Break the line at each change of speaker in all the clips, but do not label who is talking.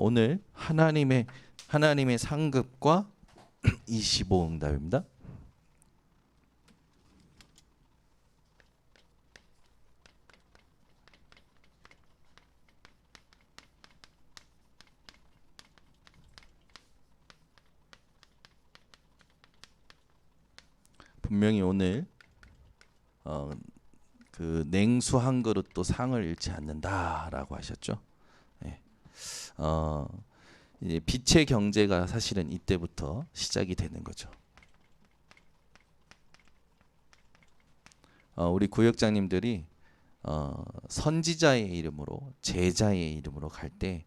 오늘 하나님의 상급과 25응답입니다. 분명히 오늘 그 냉수 한 그릇도 상을 잃지 않는다라고 하셨죠. 네. 이제 빛의 경제가 사실은 이때부터 시작이 되는 거죠. 우리 구역장님들이 선지자의 이름으로 제자의 이름으로 갈 때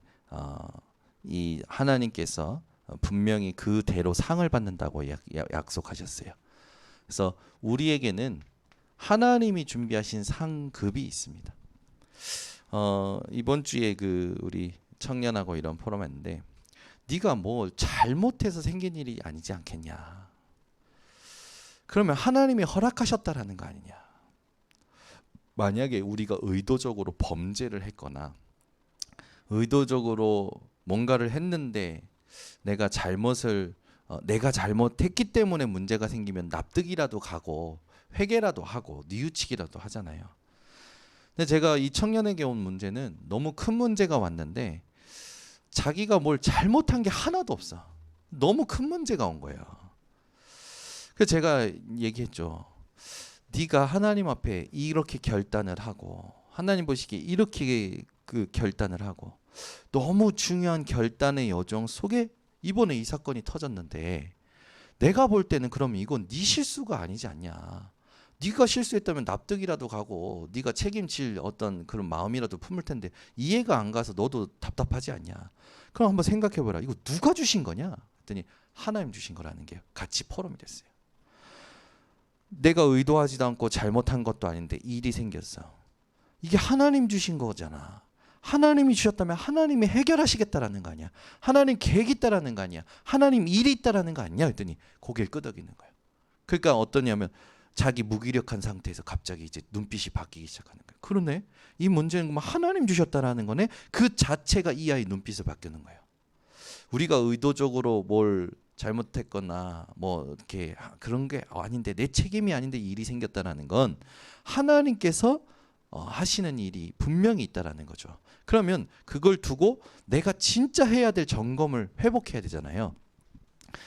이 하나님께서 분명히 그대로 상을 받는다고 약속하셨어요. 그래서 우리에게는 하나님이 준비하신 상급이 있습니다. 이번 주에 그 우리 청년하고 이런 포럼 했는데 네가 뭐 잘못해서 생긴 일이 아니지 않겠냐. 그러면 하나님이 허락하셨다라는 거 아니냐. 만약에 우리가 의도적으로 범죄를 했거나 의도적으로 뭔가를 했는데 내가 잘못했기 때문에 문제가 생기면 납득이라도 가고 회개라도 하고 뉘우치기라도 하잖아요. 근데 제가 이 청년에게 온 문제는 너무 큰 문제가 왔는데 자기가 뭘 잘못한 게 하나도 없어. 너무 큰 문제가 온 거예요. 그래서 제가 얘기했죠. 네가 하나님 앞에 이렇게 결단을 하고 하나님 보시기에 이렇게 그 결단을 하고 너무 중요한 결단의 여정 속에 이번에 이 사건이 터졌는데 내가 볼 때는 그러면 이건 네 실수가 아니지 않냐. 네가 실수했다면 납득이라도 가고 네가 책임질 어떤 그런 마음이라도 품을 텐데 이해가 안 가서 너도 답답하지 않냐. 그럼 한번 생각해보라. 이거 누가 주신 거냐? 그랬더니 하나님 주신 거라는 게 같이 포럼이 됐어요. 내가 의도하지도 않고 잘못한 것도 아닌데 일이 생겼어. 이게 하나님 주신 거잖아. 하나님이 주셨다면 하나님이 해결하시겠다라는 거 아니야. 하나님 계획이 있다라는 거 아니야. 하나님 일이 있다라는 거 아니야. 그랬더니 고개를 끄덕이는 거예요. 그러니까 어떠냐면 자기 무기력한 상태에서 갑자기 이제 눈빛이 바뀌기 시작하는 거예요. 그러네. 이 문제는 하나님 주셨다라는 거네. 그 자체가 이 아이 눈빛을 바뀌는 거예요. 우리가 의도적으로 뭘 잘못했거나 뭐 이렇게 그런 게 아닌데 내 책임이 아닌데 일이 생겼다라는 건 하나님께서 하시는 일이 분명히 있다라는 거죠. 그러면 그걸 두고 내가 진짜 해야 될 점검을 회복해야 되잖아요.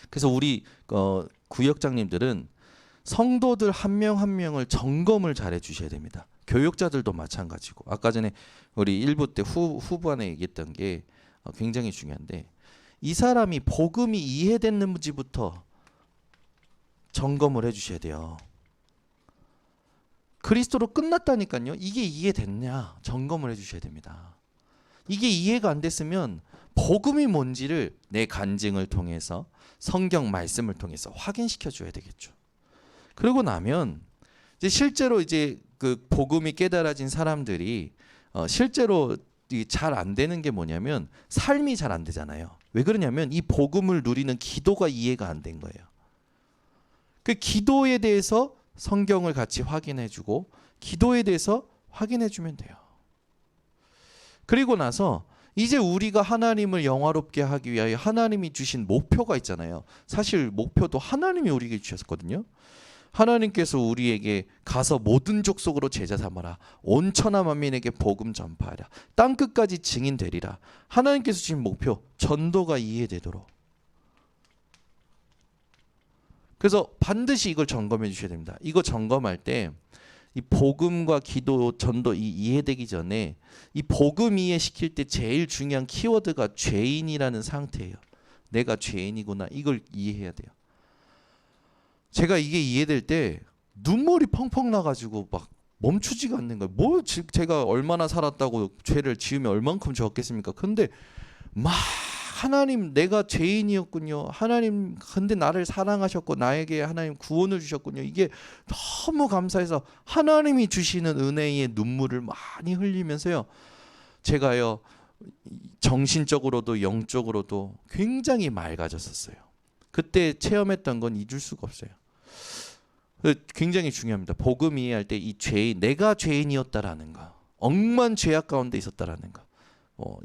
그래서 우리 구역장님들은 성도들 한 명 한 명을 점검을 잘 해주셔야 됩니다. 교육자들도 마찬가지고 아까 전에 우리 1부 때 후반에 얘기했던 게 굉장히 중요한데 이 사람이 복음이 이해됐는지부터 점검을 해주셔야 돼요. 그리스도로 끝났다니까요. 이게 이해됐냐 점검을 해주셔야 됩니다. 이게 이해가 안 됐으면 복음이 뭔지를 내 간증을 통해서 성경 말씀을 통해서 확인시켜 줘야 되겠죠. 그러고 나면 이제 실제로 이제 그 복음이 깨달아진 사람들이 실제로 잘 안 되는 게 뭐냐면 삶이 잘 안 되잖아요. 왜 그러냐면 이 복음을 누리는 기도가 이해가 안 된 거예요. 그 기도에 대해서 성경을 같이 확인해주고 기도에 대해서 확인해주면 돼요. 그리고 나서 이제 우리가 하나님을 영화롭게 하기 위하여 하나님이 주신 목표가 있잖아요. 사실 목표도 하나님이 우리에게 주셨거든요. 하나님께서 우리에게 가서 모든 족속으로 제자 삼아라. 온 천하 만민에게 복음 전파하라. 땅끝까지 증인되리라. 하나님께서 주신 목표 전도가 이해되도록. 그래서 반드시 이걸 점검해 주셔야 됩니다. 이거 점검할 때 이 복음과 기도, 전도 이해되기 전에 이 복음 이해시킬 때 제일 중요한 키워드가 죄인이라는 상태예요. 내가 죄인이구나. 이걸 이해해야 돼요. 제가 이게 이해될 때 눈물이 펑펑 나가지고 막 멈추지가 않는 거예요. 뭐 제가 얼마나 살았다고 죄를 지으면 얼만큼 적겠습니까? 근데 막 하나님 내가 죄인이었군요. 하나님 근데 나를 사랑하셨고 나에게 하나님 구원을 주셨군요. 이게 너무 감사해서 하나님이 주시는 은혜의 눈물을 많이 흘리면서요. 제가요 정신적으로도 영적으로도 굉장히 맑아졌었어요. 그때 체험했던 건 잊을 수가 없어요. 굉장히 중요합니다. 복음 이해할 때 이 죄인, 내가 죄인이었다라는 거, 억만 죄악 가운데 있었다라는 거,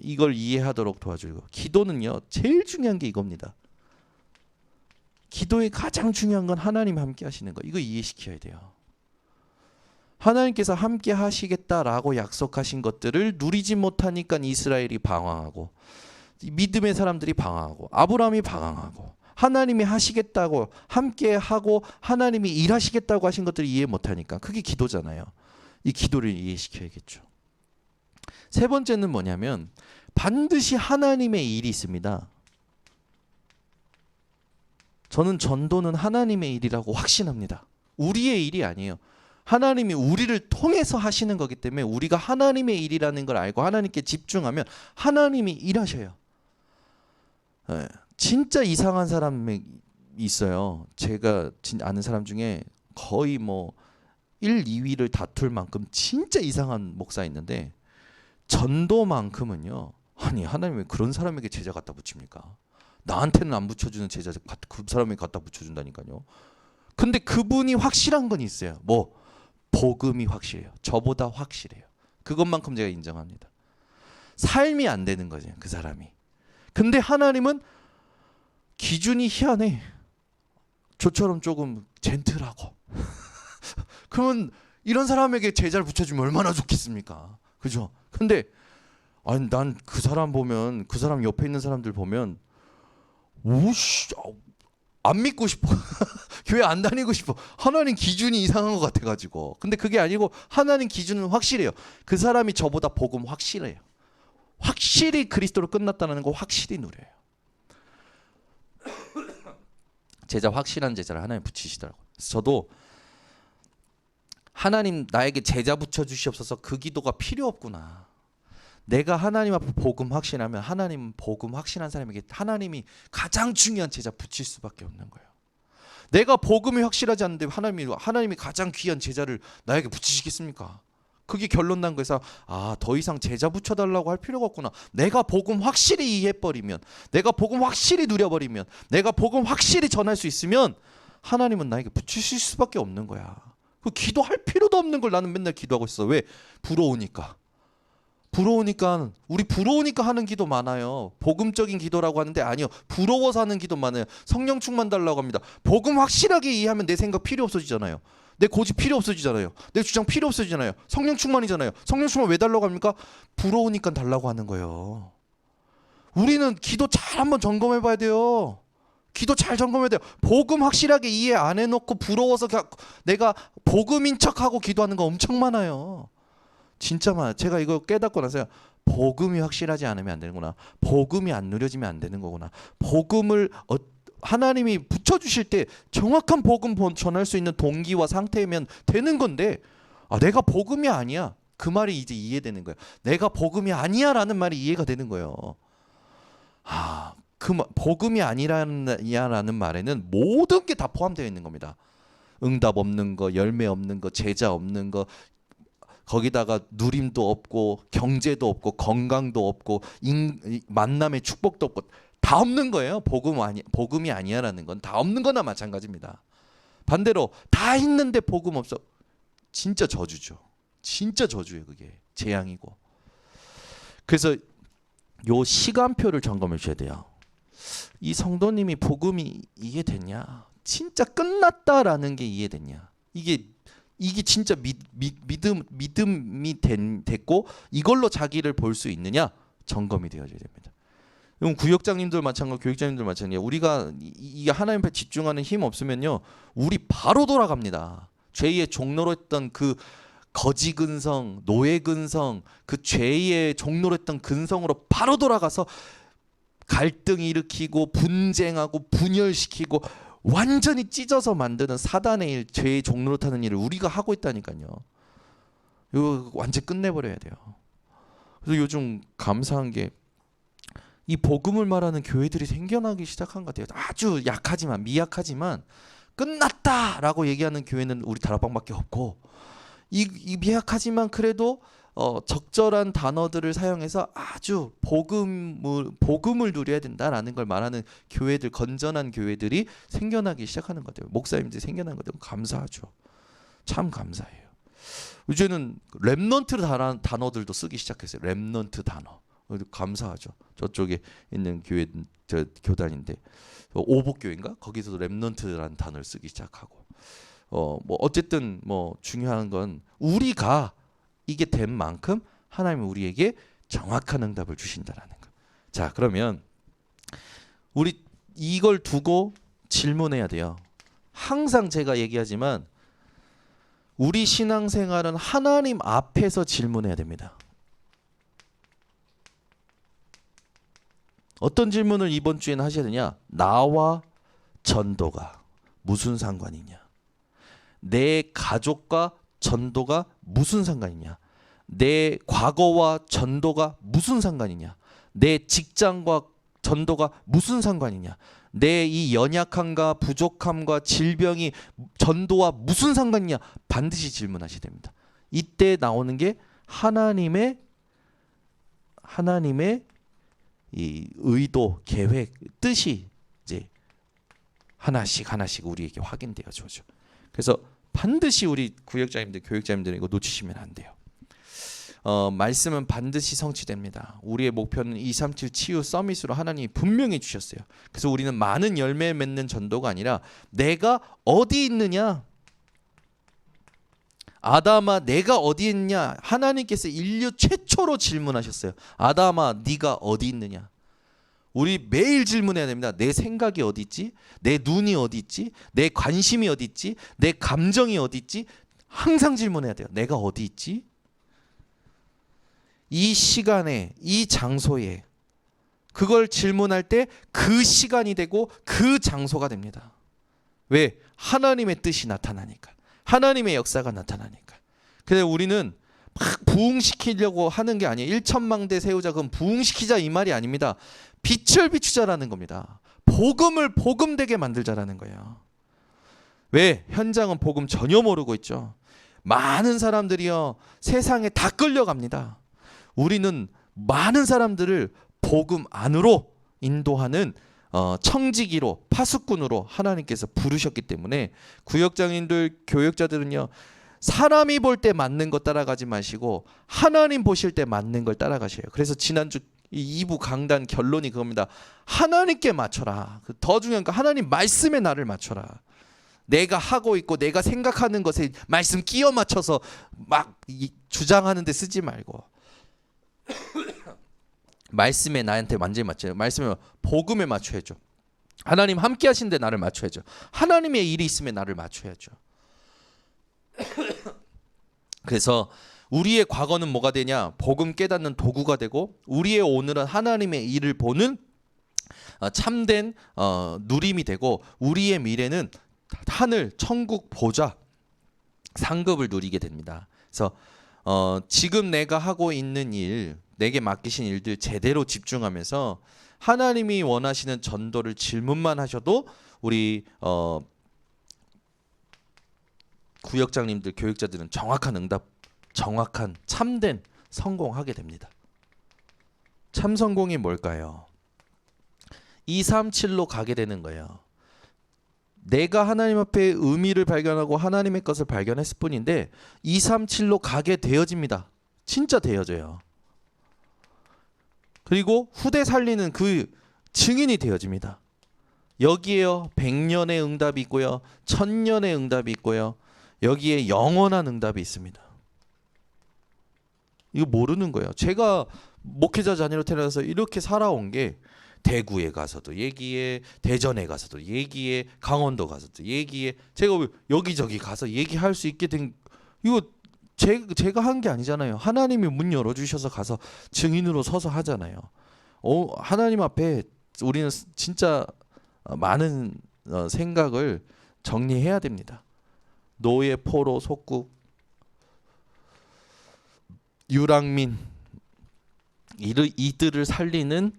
이걸 이해하도록 도와주고, 기도는요 제일 중요한 게 이겁니다. 기도의 가장 중요한 건 하나님 함께 하시는 거. 이거 이해시켜야 돼요. 하나님께서 함께 하시겠다라고 약속하신 것들을 누리지 못하니까 이스라엘이 방황하고, 믿음의 사람들이 방황하고, 아브라함이 방황하고, 하나님이 하시겠다고 함께 하고 하나님이 일하시겠다고 하신 것들을 이해 못하니까, 그게 기도잖아요. 이 기도를 이해시켜야겠죠. 세 번째는 뭐냐면, 반드시 하나님의 일이 있습니다. 저는 전도는 하나님의 일이라고 확신합니다. 우리의 일이 아니에요. 하나님이 우리를 통해서 하시는 거기 때문에, 우리가 하나님의 일이라는 걸 알고 하나님께 집중하면 하나님이 일하셔요. 진짜 이상한 사람이 있어요. 제가 아는 사람 중에 거의 1, 2위를 다툴 만큼 진짜 이상한 목사 있는데, 전도만큼은요, 아니 하나님 왜 그런 사람에게 제자 갖다 붙입니까? 나한테는 안 붙여주는 제자 그 사람에게 갖다 붙여준다니까요. 근데 그분이 확실한 건 있어요. 복음이 확실해요. 저보다 확실해요. 그것만큼 제가 인정합니다. 삶이 안 되는 거죠, 그 사람이. 근데 하나님은 기준이 희한해. 저처럼 조금 젠틀하고 그러면 이런 사람에게 제자를 붙여주면 얼마나 좋겠습니까? 그죠? 근데 아니 난 그 사람 보면, 그 사람 옆에 있는 사람들 보면 오씨 안 믿고 싶어. 교회 안 다니고 싶어. 하나님 기준이 이상한 것 같아가지고. 근데 그게 아니고 하나님 기준은 확실해요. 그 사람이 저보다 복음 확실해요. 확실히 그리스도로 끝났다는 거 확실히 누려요. 제자, 확실한 제자를 하나님 붙이시더라고요. 저도 하나님 나에게 제자 붙여주시옵소서, 그 기도가 필요 없구나. 내가 하나님 앞에 복음 확신하면 하나님은 복음 확신한 사람에게 하나님이 가장 중요한 제자 붙일 수밖에 없는 거예요. 내가 복음이 확실하지 않는데 하나님이 가장 귀한 제자를 나에게 붙이시겠습니까? 그게 결론 난 거에서 더 이상 제자 붙여달라고 할 필요가 없구나. 내가 복음 확실히 이해해버리면, 내가 복음 확실히 누려버리면, 내가 복음 확실히 전할 수 있으면 하나님은 나에게 붙이실 수밖에 없는 거야. 그 기도할 필요도 없는 걸 나는 맨날 기도하고 있어. 왜? 부러우니까 우리 부러우니까 하는 기도 많아요. 복음적인 기도라고 하는데 아니요, 부러워서 하는 기도 많아요. 성령 충만 달라고 합니다. 복음 확실하게 이해하면 내 생각 필요 없어지잖아요. 내 고집 필요 없어지잖아요. 내 주장 필요 없어지잖아요. 성령 충만이잖아요. 성령 충만 왜 달라고 합니까? 부러우니까 달라고 하는 거예요. 우리는 기도 잘 한번 점검해 봐야 돼요. 기도 잘 점검해야 돼요. 복음 확실하게 이해 안 해놓고 부러워서 내가 복음인 척하고 기도하는 거 엄청 많아요. 진짜 많아요. 제가 이거 깨닫고 나서요, 복음이 확실하지 않으면 안 되는구나. 복음이 안 누려지면 안 되는 거구나. 복음을 하나님이 붙여주실 때 정확한 복음 전할 수 있는 동기와 상태면 되는 건데, 내가 복음이 아니야, 그 말이 이제 이해되는 거예요. 내가 복음이 아니야라는 말이 이해가 되는 거예요. 복음이 아니라는 말에는 모든 게 다 포함되어 있는 겁니다. 응답 없는 거, 열매 없는 거, 제자 없는 거, 거기다가 누림도 없고 경제도 없고 건강도 없고 만남의 축복도 없고 다 없는 거예요. 복음이 아니야라는 건 다 없는 거나 마찬가지입니다. 반대로 다 있는데 복음 없어, 진짜 저주죠. 진짜 저주예요. 그게 재앙이고. 그래서 요 시간표를 점검해 주셔야 돼요. 이 성도님이 복음이 이해됐냐? 진짜 끝났다라는 게 이해됐냐? 이게 진짜 믿음이 됐고 이걸로 자기를 볼 수 있느냐? 점검이 되어져야 됩니다. 그럼 구역장님들 마찬가지, 교육장님들 마찬가지예요. 우리가 이게 하나님 앞에 집중하는 힘 없으면요, 우리 바로 돌아갑니다. 죄의 종로로 했던 그 거지 근성, 노예 근성, 그 죄의 종로로 했던 근성으로 바로 돌아가서 갈등 일으키고 분쟁하고 분열시키고 완전히 찢어서 만드는 사단의 일, 죄의 종로로 타는 일을 우리가 하고 있다니까요. 이거 완전 끝내버려야 돼요. 그래서 요즘 감사한 게 이 복음을 말하는 교회들이 생겨나기 시작한 것 같아요. 아주 약하지만, 미약하지만 끝났다라고 얘기하는 교회는 우리 다락방밖에 없고, 이 미약하지만 그래도 적절한 단어들을 사용해서 아주 복음을 누려야 된다라는 걸 말하는 교회들, 건전한 교회들이 생겨나기 시작하는 것 같아요. 목사님들이 생겨난 것 같아요. 감사하죠. 참 감사해요. 이제는 렘넌트 단어들도 쓰기 시작했어요. 렘넌트 단어. 감사하죠. 저쪽에 있는 교회 저 교단인데 오복교인가 거기서도 렘넌트라는 단어를 쓰기 시작하고 뭐 어쨌든 뭐 중요한 건 우리가 이게 된 만큼 하나님은 우리에게 정확한 응답을 주신다라는 거. 자, 그러면 우리 이걸 두고 질문해야 돼요. 항상 제가 얘기하지만 우리 신앙생활은 하나님 앞에서 질문해야 됩니다. 어떤 질문을 이번 주에는 하셔야 되냐? 나와 전도가 무슨 상관이냐? 내 가족과 전도가 무슨 상관이냐? 내 과거와 전도가 무슨 상관이냐? 내 직장과 전도가 무슨 상관이냐? 내 이 연약함과 부족함과 질병이 전도와 무슨 상관이냐? 반드시 질문하셔야 됩니다. 이때 나오는 게 하나님의 이 의도, 계획, 뜻이 이제 하나씩 우리에게 확인되어져죠. 그래서 반드시 우리 구역자님들, 교육자님들은 이거 놓치시면 안 돼요. 말씀은 반드시 성취됩니다. 우리의 목표는 237 치유 서밋으로 하나님이 분명히 주셨어요. 그래서 우리는 많은 열매 맺는 전도가 아니라 내가 어디 있느냐, 아담아 내가 어디 있냐. 하나님께서 인류 최초로 질문하셨어요. 아담아 네가 어디 있느냐. 우리 매일 질문해야 됩니다. 내 생각이 어디 있지? 내 눈이 어디 있지? 내 관심이 어디 있지? 내 감정이 어디 있지? 항상 질문해야 돼요. 내가 어디 있지? 이 시간에, 이 장소에 그걸 질문할 때 그 시간이 되고 그 장소가 됩니다. 왜? 하나님의 뜻이 나타나니까. 하나님의 역사가 나타나니까. 근데 우리는 막 부흥시키려고 하는 게 아니에요. 1천망대 세우자 그럼 부흥시키자 이 말이 아닙니다. 빛을 비추자라는 겁니다. 복음을 복음되게 만들자라는 거예요. 왜? 현장은 복음 전혀 모르고 있죠. 많은 사람들이요 세상에 다 끌려갑니다. 우리는 많은 사람들을 복음 안으로 인도하는 청지기로 파수꾼으로 하나님께서 부르셨기 때문에 구역장님들 교역자들은요 사람이 볼 때 맞는 거 따라가지 마시고 하나님 보실 때 맞는 걸 따라가셔요. 그래서 지난주 이 2부 강단 결론이 그겁니다. 하나님께 맞춰라. 더 중요한 건 하나님 말씀에 나를 맞춰라. 내가 하고 있고 내가 생각하는 것에 말씀 끼워 맞춰서 막 주장하는 데 쓰지 말고 말씀에 나한테 완전히 맞춰요. 말씀에 복음에 맞춰야죠. 하나님 함께 하신데 나를 맞춰야죠. 하나님의 일이 있으면 나를 맞춰야죠. 그래서 우리의 과거는 뭐가 되냐? 복음 깨닫는 도구가 되고 우리의 오늘은 하나님의 일을 보는 참된 누림이 되고 우리의 미래는 하늘 천국 보좌 상급을 누리게 됩니다. 그래서 지금 내가 하고 있는 일, 내게 맡기신 일들 제대로 집중하면서 하나님이 원하시는 전도를 질문만 하셔도 우리 구역장님들, 교육자들은 정확한 응답, 정확한 참된 성공하게 됩니다. 참 성공이 뭘까요? 237로 가게 되는 거예요. 내가 하나님 앞에 의미를 발견하고 하나님의 것을 발견했을 뿐인데 237로 가게 되어집니다. 진짜 되어져요. 그리고 후대 살리는 그 증인이 되어집니다. 여기에요 100년의 응답이 있고요 1000년의 응답이 있고요 여기에 영원한 응답이 있습니다. 이거 모르는 거예요. 제가 목회자 자녀로 태어나서 이렇게 살아온 게 대구에 가서도 얘기해, 대전에 가서도 얘기해, 강원도 가서도 얘기해. 제가 여기저기 가서 얘기할 수 있게 된 이거 제가 한 게 아니잖아요. 하나님이 문 열어주셔서 가서 증인으로 서서 하잖아요. 하나님 앞에 우리는 진짜 많은 생각을 정리해야 됩니다. 노예, 포로, 속국, 유랑민 이들을 살리는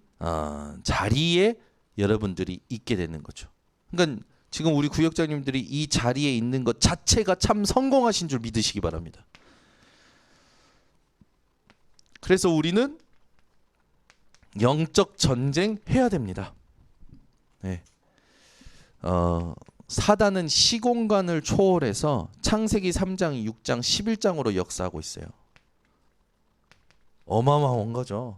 자리에 여러분들이 있게 되는 거죠. 그러니까 지금 우리 구역장님들이 이 자리에 있는 것 자체가 참 성공하신 줄 믿으시기 바랍니다. 그래서 우리는 영적 전쟁 해야 됩니다. 네. 사단은 시공간을 초월해서 창세기 3장, 6장, 11장으로 역사하고 있어요. 어마어마한 거죠.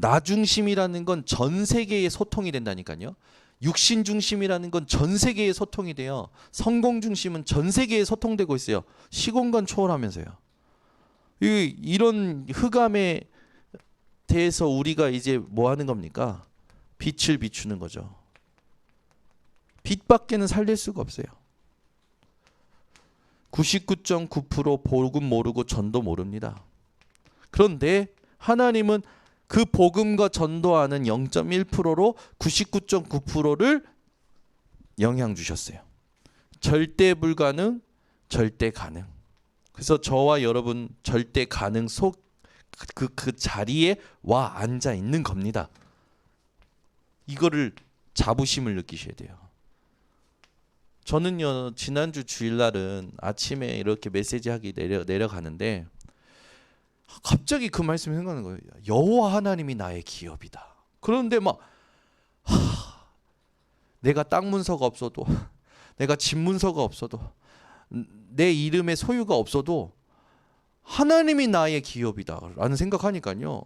나 중심이라는 건 전 세계의 소통이 된다니까요. 육신 중심이라는 건 전 세계의 소통이 돼요. 성공 중심은 전 세계에 소통되고 있어요. 시공간 초월하면서요. 이런 흑암에 대해서 우리가 이제 뭐 하는 겁니까? 빛을 비추는 거죠. 빛밖에는 살릴 수가 없어요. 99.9% 복음 모르고 전도 모릅니다. 그런데 하나님은 그 복음과 전도하는 0.1%로 99.9%를 영향 주셨어요. 절대 불가능, 절대 가능. 그래서 저와 여러분 절대 가능 그 자리에 와 앉아 있는 겁니다. 이거를 자부심을 느끼셔야 돼요. 저는요, 지난주 주일날은 아침에 이렇게 메시지 하기 내려가는데 갑자기 그 말씀이 생각나는 거예요. 여호와 하나님이 나의 기업이다. 그런데 막 내가 땅 문서가 없어도 내가 집 문서가 없어도 내 이름의 소유가 없어도 하나님이 나의 기업이다 라는 생각하니까요,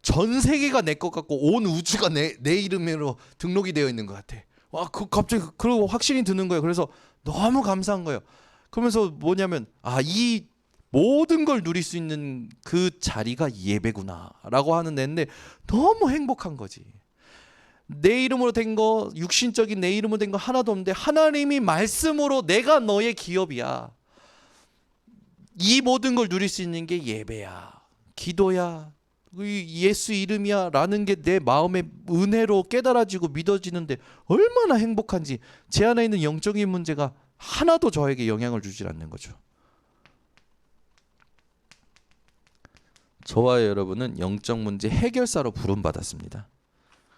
전 세계가 내 것 같고 온 우주가 내 이름으로 등록이 되어 있는 것 같아. 와, 갑자기 그러고 확신이 드는 거예요. 그래서 너무 감사한 거예요. 그러면서 뭐냐면 이 모든 걸 누릴 수 있는 그 자리가 예배구나 라고 하는 데인데 너무 행복한 거지. 내 이름으로 된 거, 육신적인 내 이름으로 된 거 하나도 없는데 하나님이 말씀으로 내가 너의 기업이야, 이 모든 걸 누릴 수 있는 게 예배야, 기도야, 예수 이름이야 라는 게 내 마음의 은혜로 깨달아지고 믿어지는데 얼마나 행복한지. 제 안에 있는 영적인 문제가 하나도 저에게 영향을 주질 않는 거죠. 저와 여러분은 영적 문제 해결사로 부름받았습니다.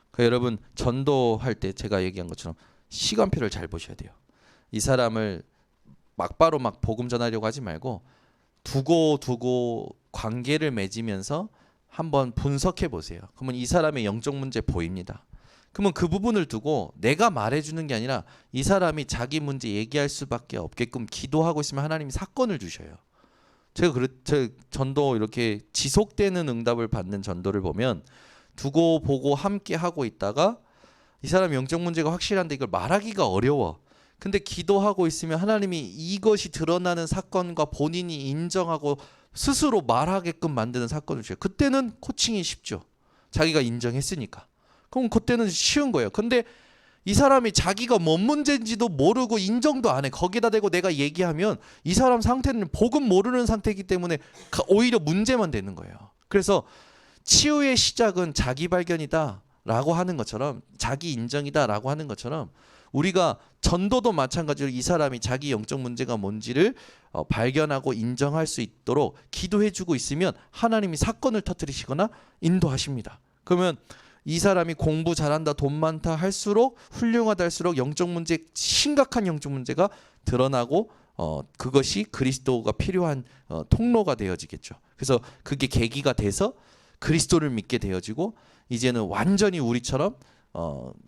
그러니까 여러분 전도할 때 제가 얘기한 것처럼 시간표를 잘 보셔야 돼요. 이 사람을 막바로 막 복음 전하려고 하지 말고 두고 관계를 맺으면서 한번 분석해 보세요. 그러면 이 사람의 영적 문제 보입니다. 그러면 그 부분을 두고 내가 말해주는 게 아니라 이 사람이 자기 문제 얘기할 수밖에 없게끔 기도하고 있으면 하나님이 사건을 주셔요. 제가 전도 이렇게 지속되는 응답을 받는 전도를 보면 두고 보고 함께 하고 있다가 이 사람 영적 문제가 확실한데 이걸 말하기가 어려워. 근데 기도하고 있으면 하나님이 이것이 드러나는 사건과 본인이 인정하고 스스로 말하게끔 만드는 사건을 주셔요. 그때는 코칭이 쉽죠. 자기가 인정했으니까. 그럼 그때는 쉬운 거예요. 근데 이 사람이 자기가 뭔 문제인지도 모르고 인정도 안 해. 거기다 대고 내가 얘기하면 이 사람 상태는 복음 모르는 상태이기 때문에 오히려 문제만 되는 거예요. 그래서 치유의 시작은 자기 발견이다 라고 하는 것처럼, 자기 인정이다 라고 하는 것처럼, 우리가 전도도 마찬가지로 이 사람이 자기 영적 문제가 뭔지를 발견하고 인정할 수 있도록 기도해주고 있으면 하나님이 사건을 터뜨리시거나 인도하십니다. 그러면 이 사람이 공부 잘한다, 돈 많다 할수록, 훌륭하다 할수록 영적 문제, 심각한 영적 문제가 드러나고 그것이 그리스도가 필요한 통로가 되어지겠죠. 그래서 그게 계기가 돼서 그리스도를 믿게 되어지고 이제는 완전히 우리처럼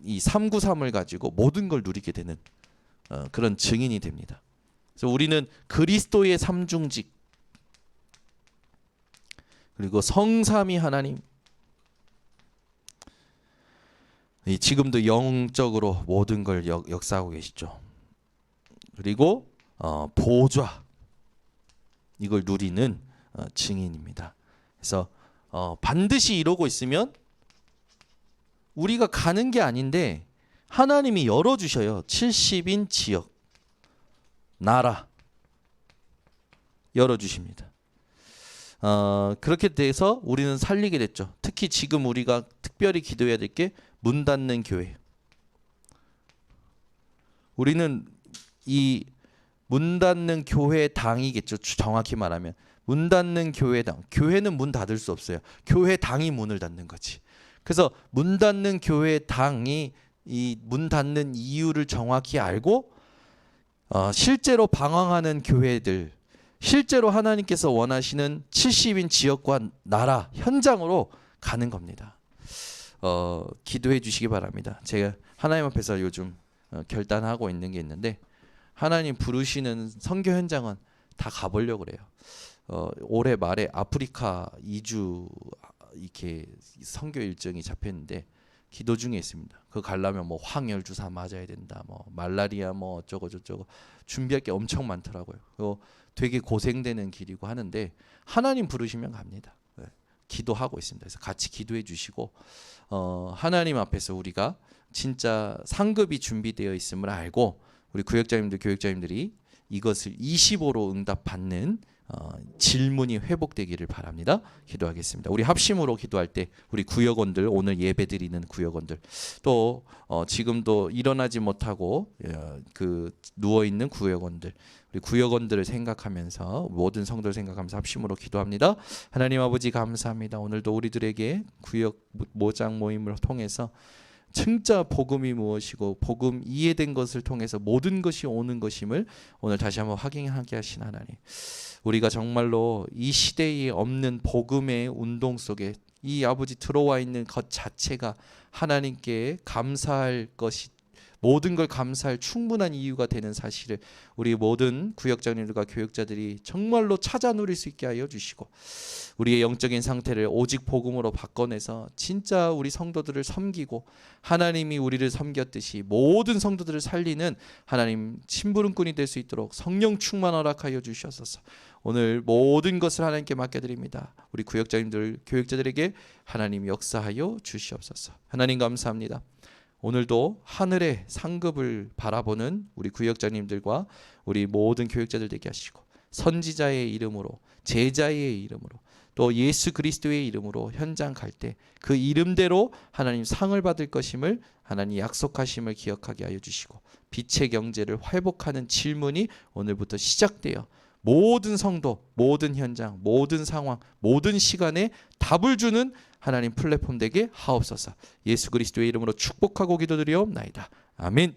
이 393을 가지고 모든 걸 누리게 되는 그런 증인이 됩니다. 그래서 우리는 그리스도의 삼중직, 그리고 성삼위 하나님, 지금도 영적으로 모든 걸 역사하고 계시죠. 그리고 보좌, 이걸 누리는 증인입니다. 그래서 반드시 이러고 있으면 우리가 가는 게 아닌데 하나님이 열어주셔요. 70인 지역, 나라 열어주십니다. 그렇게 돼서 우리는 살리게 됐죠. 특히 지금 우리가 특별히 기도해야 될 게 문 닫는 교회. 우리는 이 문 닫는 교회 당이겠죠. 정확히 말하면 문 닫는 교회 당. 교회는 문 닫을 수 없어요. 교회 당이 문을 닫는 거지. 그래서 문 닫는 교회 당이 이 문 닫는 이유를 정확히 알고 실제로 방황하는 교회들, 실제로 하나님께서 원하시는 70인 지역과 나라 현장으로 가는 겁니다. 기도해 주시기 바랍니다. 제가 하나님 앞에서 요즘 결단하고 있는 게 있는데, 하나님 부르시는 선교 현장은 다 가보려고 그래요. 올해 말에 아프리카 2주 이렇게 선교 일정이 잡혔는데 기도 중에 있습니다. 그거 가려면 뭐 황열 주사 맞아야 된다, 뭐 말라리아 뭐 어쩌고 저쩌고 준비할 게 엄청 많더라고요. 그거 되게 고생되는 길이고 하는데 하나님 부르시면 갑니다. 네. 기도하고 있습니다. 그래서 같이 기도해 주시고 하나님 앞에서 우리가 진짜 상급이 준비되어 있음을 알고 우리 구역장님들 교육장님들이 이것을 25로 응답받는 질문이 회복되기를 바랍니다. 기도하겠습니다. 우리 합심으로 기도할 때 우리 구역원들, 오늘 예배드리는 구역원들, 또 지금도 일어나지 못하고 그 누워 있는 구역원들, 우리 구역원들을 생각하면서 모든 성도를 생각하면서 합심으로 기도합니다. 하나님 아버지 감사합니다. 오늘도 우리들에게 구역 모장 모임을 통해서 진짜 복음이 무엇이고 복음 이해된 것을 통해서 모든 것이 오는 것임을 오늘 다시 한번 확인하게 하신 하나님, 우리가 정말로 이 시대에 없는 복음의 운동 속에 이 아버지 들어와 있는 것 자체가 하나님께 감사할 것이, 모든 걸 감사할 충분한 이유가 되는 사실을 우리 모든 구역장님들과 교육자들이 정말로 찾아 누릴 수 있게 하여 주시고, 우리의 영적인 상태를 오직 복음으로 바꿔내서 진짜 우리 성도들을 섬기고 하나님이 우리를 섬겼듯이 모든 성도들을 살리는 하나님 심부름꾼이 될 수 있도록 성령 충만 허락하여 주시옵소서. 오늘 모든 것을 하나님께 맡겨드립니다. 우리 구역장님들 교육자들에게 하나님 역사하여 주시옵소서. 하나님 감사합니다. 오늘도 하늘의 상급을 바라보는 우리 구역장님들과 우리 모든 교육자들 되게 하시고, 선지자의 이름으로, 제자의 이름으로, 또 예수 그리스도의 이름으로 현장 갈 때 그 이름대로 하나님 상을 받을 것임을 하나님 약속하심을 기억하게 하여 주시고, 빛의 경제를 회복하는 질문이 오늘부터 시작되어 모든 성도, 모든 현장, 모든 상황, 모든 시간에 답을 주는 하나님 플랫폼 되게 하옵소서. 예수 그리스도의 이름으로 축복하고 기도드리옵나이다. 아멘.